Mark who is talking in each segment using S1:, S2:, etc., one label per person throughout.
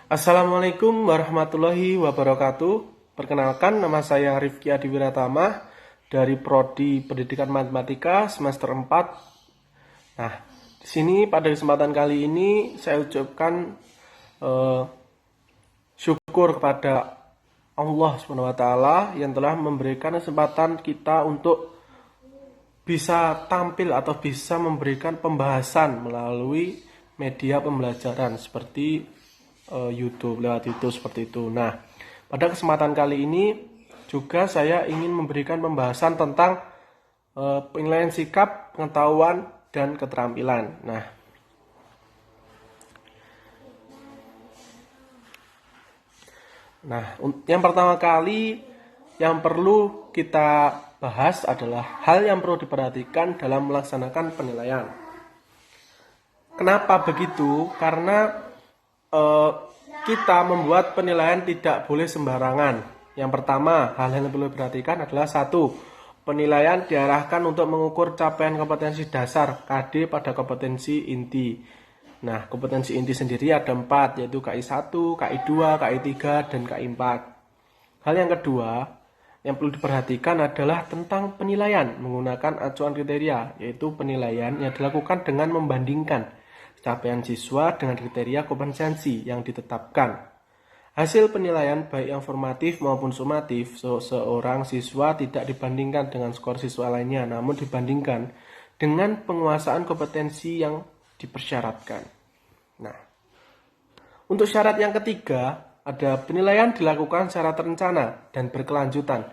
S1: Assalamualaikum warahmatullahi wabarakatuh. Perkenalkan, nama saya Rifki Adiwiratama dari Prodi Pendidikan Matematika semester 4. Nah, di sini pada kesempatan kali ini saya ucapkan syukur kepada Allah SWT yang telah memberikan kesempatan kita untuk bisa tampil atau bisa memberikan pembahasan melalui media pembelajaran seperti YouTube, lewat YouTube seperti itu. Nah, pada kesempatan kali ini juga saya ingin memberikan pembahasan tentang penilaian sikap, pengetahuan, dan keterampilan. Nah, yang pertama kali yang perlu kita bahas adalah hal yang perlu diperhatikan dalam melaksanakan penilaian. Kenapa begitu? Karena kita membuat penilaian tidak boleh sembarangan. Yang pertama, hal yang perlu diperhatikan adalah 1. Penilaian diarahkan untuk mengukur capaian kompetensi dasar KD pada kompetensi inti. Nah, kompetensi inti sendiri ada 4, yaitu KI 1, KI 2, KI 3, dan KI 4. Hal yang kedua yang perlu diperhatikan adalah tentang penilaian menggunakan acuan kriteria, yaitu penilaian yang dilakukan dengan membandingkan capaian siswa dengan kriteria kompetensi yang ditetapkan. Hasil penilaian baik yang formatif maupun sumatif seorang siswa tidak dibandingkan dengan skor siswa lainnya, namun dibandingkan dengan penguasaan kompetensi yang dipersyaratkan. Nah, untuk syarat yang ketiga, ada penilaian dilakukan secara terencana dan berkelanjutan.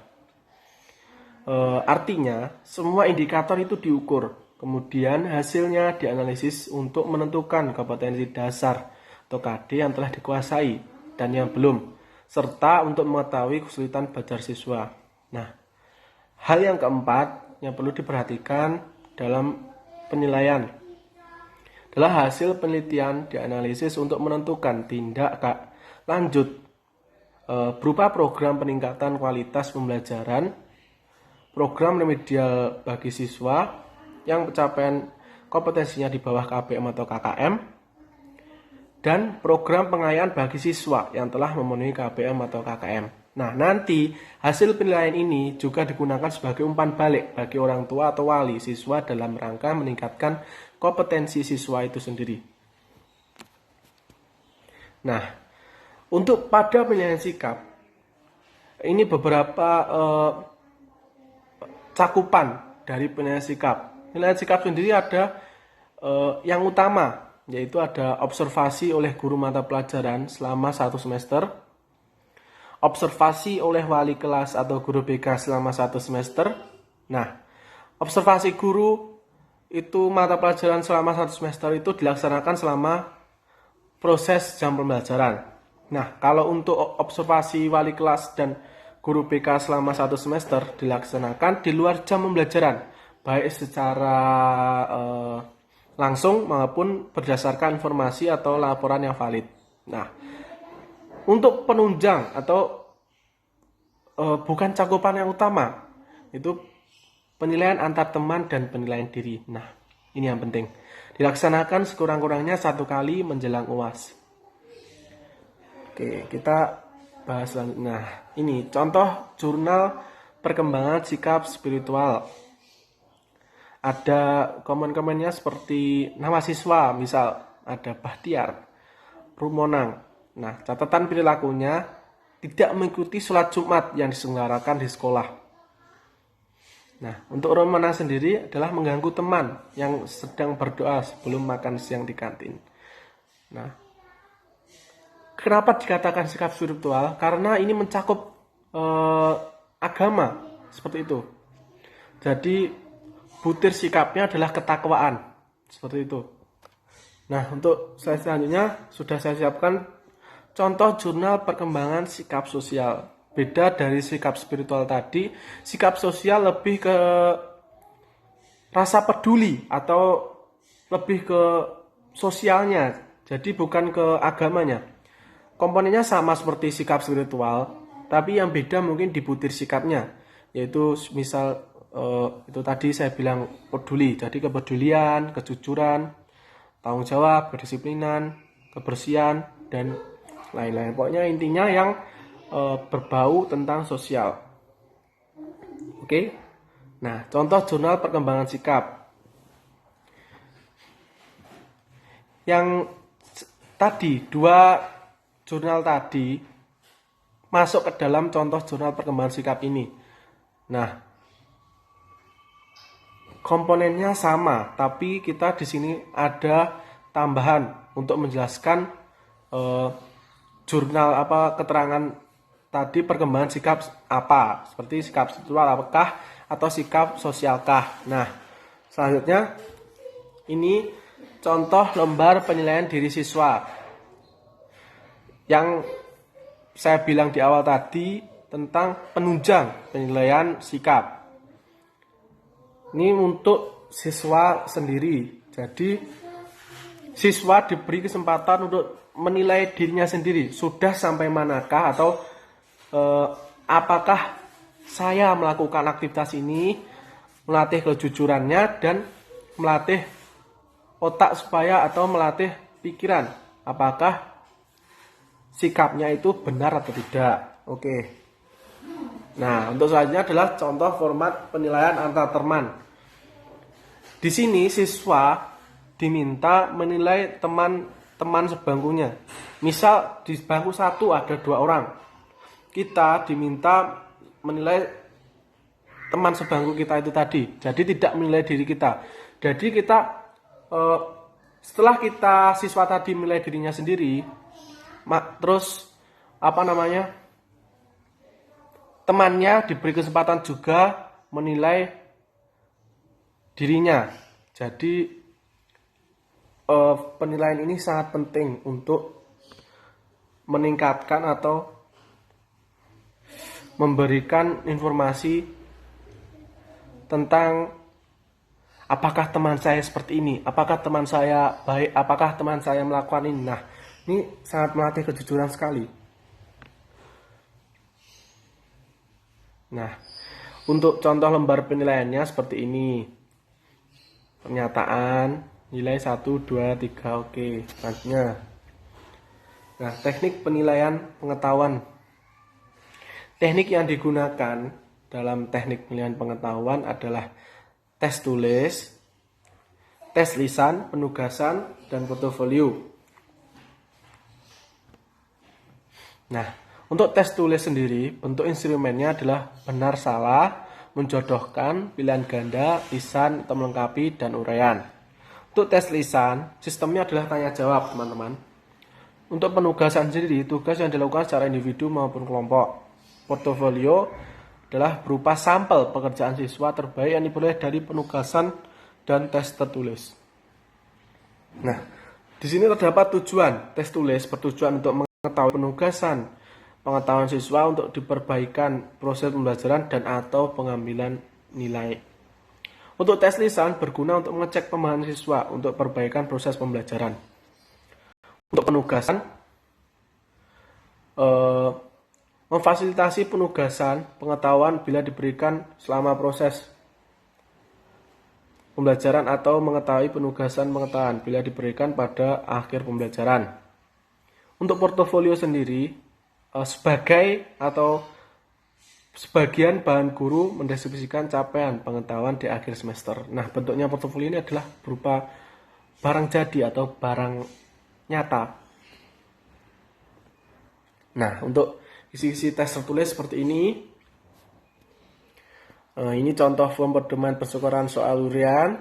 S1: Artinya, semua indikator itu diukur. Kemudian hasilnya dianalisis untuk menentukan kompetensi dasar atau KD yang telah dikuasai dan yang belum, serta untuk mengetahui kesulitan belajar siswa. Nah, hal yang keempat yang perlu diperhatikan dalam penilaian adalah hasil penelitian dianalisis untuk menentukan tindak lanjut berupa program peningkatan kualitas pembelajaran, program remedial bagi siswa yang pencapaian kompetensinya di bawah KBM atau KKM, dan program pengayaan bagi siswa yang telah memenuhi KBM atau KKM. Nah, nanti hasil penilaian ini juga digunakan sebagai umpan balik bagi orang tua atau wali siswa dalam rangka meningkatkan kompetensi siswa itu sendiri. Nah, untuk pada penilaian sikap, ini beberapa cakupan dari penilaian sikap. Penilaian sikap sendiri ada yang utama, yaitu ada observasi oleh guru mata pelajaran selama 1 semester, observasi oleh wali kelas atau guru BK selama 1 semester. Nah, observasi guru itu mata pelajaran selama 1 semester itu dilaksanakan selama proses jam pembelajaran. Nah, kalau untuk observasi wali kelas dan guru BK selama 1 semester dilaksanakan di luar jam pembelajaran, baik secara langsung maupun berdasarkan informasi atau laporan yang valid. Nah, untuk penunjang atau bukan cakupan yang utama, itu penilaian antar teman dan penilaian diri. Nah, ini yang penting. Dilaksanakan sekurang-kurangnya 1 kali menjelang UAS. Oke, kita bahas selanjutnya. Nah, ini contoh jurnal perkembangan sikap spiritual. Ada komen-komennya seperti nama siswa, misal ada Bahtiar, Rumonang. Nah, catatan perilakunya tidak mengikuti sholat Jumat yang diselenggarakan di sekolah. Nah, untuk Rumonang sendiri adalah mengganggu teman yang sedang berdoa sebelum makan siang di kantin. Nah, kenapa dikatakan sikap spiritual? Karena ini mencakup agama, seperti itu. Jadi butir sikapnya adalah ketakwaan, seperti itu. Nah, untuk slide selanjutnya sudah saya siapkan contoh jurnal perkembangan sikap sosial. Beda dari sikap spiritual tadi, sikap sosial lebih ke rasa peduli atau lebih ke sosialnya, jadi bukan ke agamanya. Komponennya sama seperti sikap spiritual, tapi yang beda mungkin di butir sikapnya, yaitu misal itu tadi saya bilang peduli, jadi kepedulian, kejujuran, tanggung jawab, kedisiplinan, kebersihan, dan lain-lain. Pokoknya intinya yang berbau tentang sosial. Oke. Nah, contoh jurnal perkembangan sikap. Yang tadi, 2 jurnal tadi masuk ke dalam contoh jurnal perkembangan sikap ini. Nah, komponennya sama, tapi kita di sini ada tambahan untuk menjelaskan jurnal keterangan tadi perkembangan sikap apa, seperti sikap seksual apakah atau sikap sosialkah. Nah, selanjutnya ini contoh lembar penilaian diri siswa. Yang saya bilang di awal tadi tentang penunjang penilaian sikap. Ini untuk siswa sendiri. Jadi siswa diberi kesempatan untuk menilai dirinya sendiri. Sudah sampai manakah atau apakah saya melakukan aktivitas ini, melatih kejujurannya dan melatih otak supaya atau melatih pikiran. Apakah sikapnya itu benar atau tidak. Oke. Nah, untuk selanjutnya adalah contoh format penilaian antar teman. Di sini siswa diminta menilai teman-teman sebangkunya. Misal di bangku 1 ada 2 orang. Kita diminta menilai teman sebangku kita itu tadi. Jadi tidak menilai diri kita. Jadi kita setelah kita siswa tadi menilai dirinya sendiri, terus temannya diberi kesempatan juga menilai dirinya. Jadi penilaian ini sangat penting untuk meningkatkan atau memberikan informasi tentang apakah teman saya seperti ini, apakah teman saya baik, apakah teman saya melakukan ini. Nah, ini sangat melatih kejujuran sekali. Nah, untuk contoh lembar penilaiannya seperti ini. Pernyataan, nilai 1, 2, 3, oke. Selanjutnya. Nah, teknik penilaian pengetahuan. Teknik yang digunakan dalam teknik penilaian pengetahuan adalah tes tulis, tes lisan, penugasan, dan portofolio. Nah, untuk tes tulis sendiri, bentuk instrumennya adalah benar salah, menjodohkan, pilihan ganda, lisan, atau melengkapi, dan uraian. Untuk tes lisan, sistemnya adalah tanya jawab, teman-teman. Untuk penugasan sendiri, tugas yang dilakukan secara individu maupun kelompok. Portofolio adalah berupa sampel pekerjaan siswa terbaik yang diperoleh dari penugasan dan tes tertulis. Nah, di sini terdapat tujuan. Tes tulis bertujuan untuk mengetahui penugasan pengetahuan siswa untuk diperbaikan proses pembelajaran dan atau pengambilan nilai. Untuk tes lisan berguna untuk mengecek pemahaman siswa untuk perbaikan proses pembelajaran. Untuk penugasan, memfasilitasi penugasan pengetahuan bila diberikan selama proses pembelajaran atau mengetahui penugasan pengetahuan bila diberikan pada akhir pembelajaran. Untuk portofolio sendiri, sebagai atau sebagian bahan guru mendeskripsikan capaian pengetahuan di akhir semester. Nah, bentuknya portofolio ini adalah berupa barang jadi atau barang nyata. Nah, untuk isi-isi tes tertulis seperti ini. Ini contoh form pedoman persyukuran soal hurian.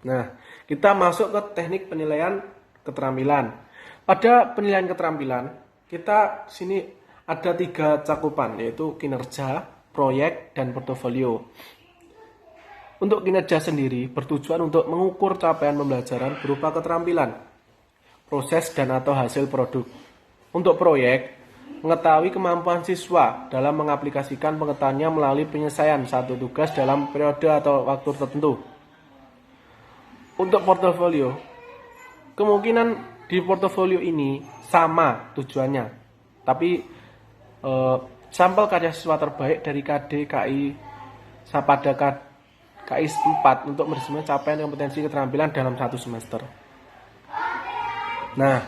S1: Nah, kita masuk ke teknik penilaian keterampilan. Pada penilaian keterampilan, kita sini ada 3 cakupan, yaitu kinerja, proyek, dan portofolio. Untuk kinerja sendiri bertujuan untuk mengukur capaian pembelajaran berupa keterampilan, proses, dan atau hasil produk. Untuk proyek, mengetahui kemampuan siswa dalam mengaplikasikan pengetahuannya melalui penyelesaian satu tugas dalam periode atau waktu tertentu. Untuk portofolio, kemungkinan di portofolio ini sama tujuannya, tapi sampel karya siswa terbaik dari KD, KI, pada KI 4 untuk meresmikan capaian kompetensi keterampilan dalam 1 semester. Nah,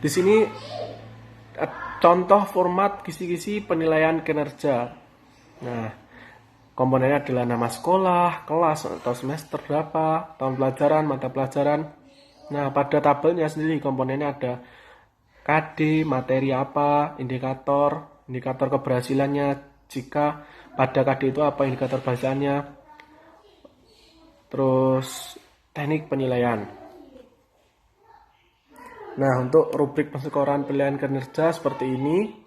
S1: di sini contoh format kisi-kisi penilaian kinerja. Nah, komponennya adalah nama sekolah, kelas atau semester berapa, tahun pelajaran, mata pelajaran. Nah, pada tabelnya sendiri komponennya ada KD, materi apa, indikator keberhasilannya, jika pada KD itu apa indikator bahasanya, terus teknik penilaian. Nah, untuk rubrik penskoran penilaian kinerja seperti ini.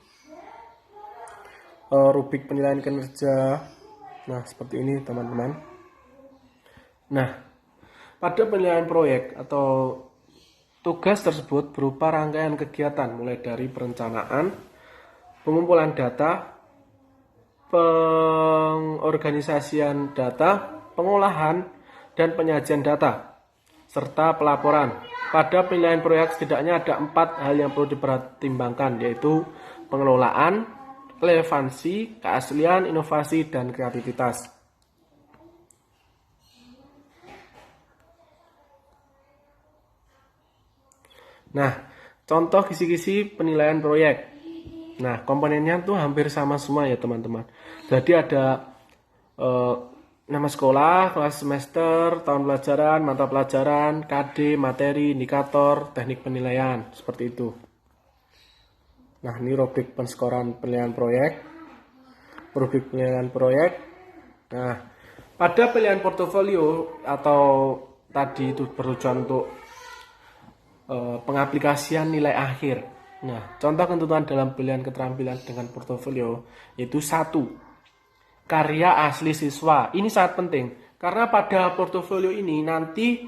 S1: Rubrik penilaian kinerja. Nah, seperti ini teman-teman. Nah, pada penilaian proyek atau tugas tersebut berupa rangkaian kegiatan mulai dari perencanaan, pengumpulan data, pengorganisasian data, pengolahan, dan penyajian data, serta pelaporan. Pada penilaian proyek setidaknya ada 4 hal yang perlu dipertimbangkan, yaitu pengelolaan, relevansi, keaslian, inovasi, dan kreativitas. Nah, contoh kisi-kisi penilaian proyek. Nah, komponennya tuh hampir sama semua ya teman-teman. Jadi ada nama sekolah, kelas semester, tahun pelajaran, mata pelajaran, KD, materi, indikator, teknik penilaian, seperti itu. Nah, ini rubrik penskoran penilaian proyek. Rubrik penilaian proyek. Nah, pada penilaian portofolio atau tadi itu bertujuan untuk pengaplikasian nilai akhir. Nah, contoh ketentuan dalam pilihan keterampilan dengan portofolio yaitu 1. Karya asli siswa. Ini sangat penting karena pada portofolio ini nanti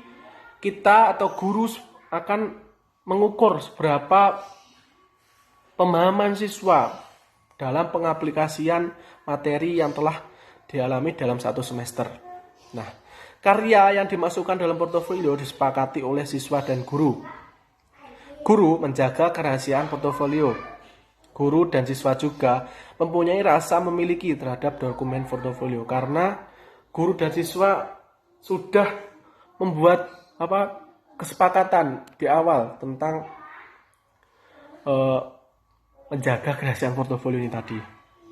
S1: kita atau guru akan mengukur seberapa pemahaman siswa dalam pengaplikasian materi yang telah dialami dalam 1 semester. Nah, karya yang dimasukkan dalam portofolio disepakati oleh siswa dan guru. Guru menjaga kerahasiaan portofolio. Guru dan siswa juga mempunyai rasa memiliki terhadap dokumen portofolio karena guru dan siswa sudah membuat kesepakatan di awal tentang menjaga kerahasiaan portofolio ini tadi.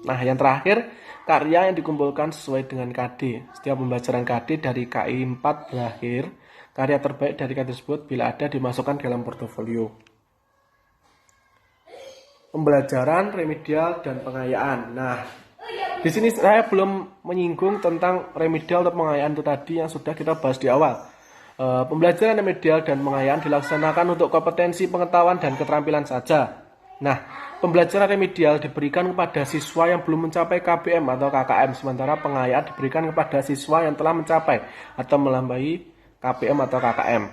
S1: Nah, yang terakhir, karya yang dikumpulkan sesuai dengan KD. Setiap pembelajaran KD dari KI 4 berakhir, karya terbaik dari KD tersebut bila ada dimasukkan dalam portofolio. Pembelajaran, remedial, dan pengayaan. Nah, di sini saya belum menyinggung tentang remedial atau pengayaan itu tadi yang sudah kita bahas di awal. Pembelajaran remedial dan pengayaan dilaksanakan untuk kompetensi pengetahuan dan keterampilan saja. Nah, pembelajaran remedial diberikan kepada siswa yang belum mencapai KBM atau KKM, sementara pengayaan diberikan kepada siswa yang telah mencapai atau melampaui KBM atau KKM.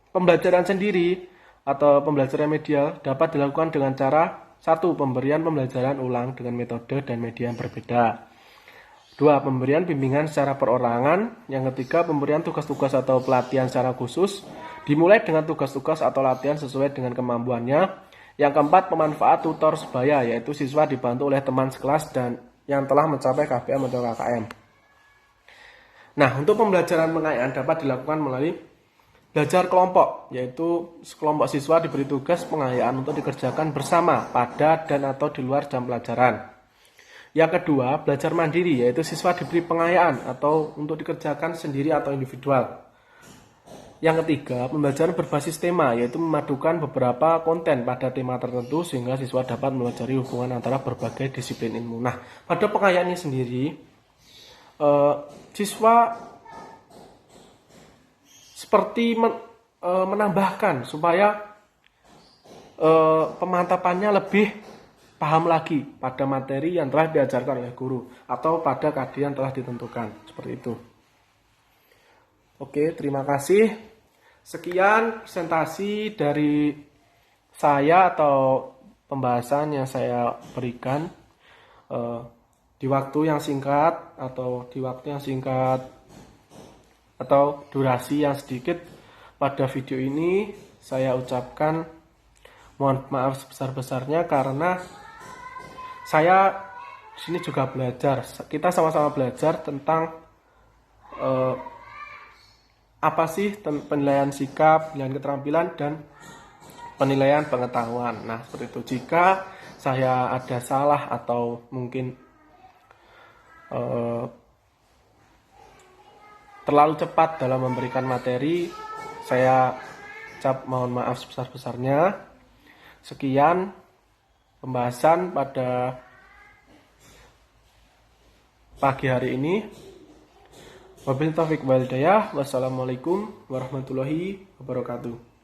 S1: Pembelajaran sendiri atau pembelajaran remedial dapat dilakukan dengan cara 1. Pemberian pembelajaran ulang dengan metode dan media yang berbeda. 2. Pemberian bimbingan secara perorangan. Yang ketiga, pemberian tugas-tugas atau pelatihan secara khusus, dimulai dengan tugas-tugas atau latihan sesuai dengan kemampuannya. Yang keempat, pemanfaat tutor sebaya, yaitu siswa dibantu oleh teman sekelas dan yang telah mencapai KBM atau KKM. Nah, untuk pembelajaran pengayaan dapat dilakukan melalui belajar kelompok, yaitu sekelompok siswa diberi tugas pengayaan untuk dikerjakan bersama pada dan atau di luar jam pelajaran. Yang kedua, belajar mandiri, yaitu siswa diberi pengayaan atau untuk dikerjakan sendiri atau individual. Yang ketiga, pembelajaran berbasis tema, yaitu memadukan beberapa konten pada tema tertentu sehingga siswa dapat mempelajari hubungan antara berbagai disiplin ilmu. Nah, pada pengayaan ini sendiri, siswa seperti menambahkan supaya pemantapannya lebih paham lagi pada materi yang telah diajarkan oleh guru atau pada KD yang telah ditentukan, seperti itu. Oke, terima kasih. Sekian presentasi dari saya atau pembahasan yang saya berikan di waktu yang singkat atau durasi yang sedikit. Pada video ini saya ucapkan mohon maaf sebesar-besarnya karena saya di sini juga belajar. Kita sama-sama belajar tentang apa sih penilaian sikap, penilaian keterampilan, dan penilaian pengetahuan. Nah, seperti itu. Jika saya ada salah atau mungkin terlalu cepat dalam memberikan materi, saya mohon maaf sebesar-besarnya. Sekian pembahasan pada pagi hari ini. Wabillahi taufiq wal hidayah. Wassalamualaikum warahmatullahi wabarakatuh.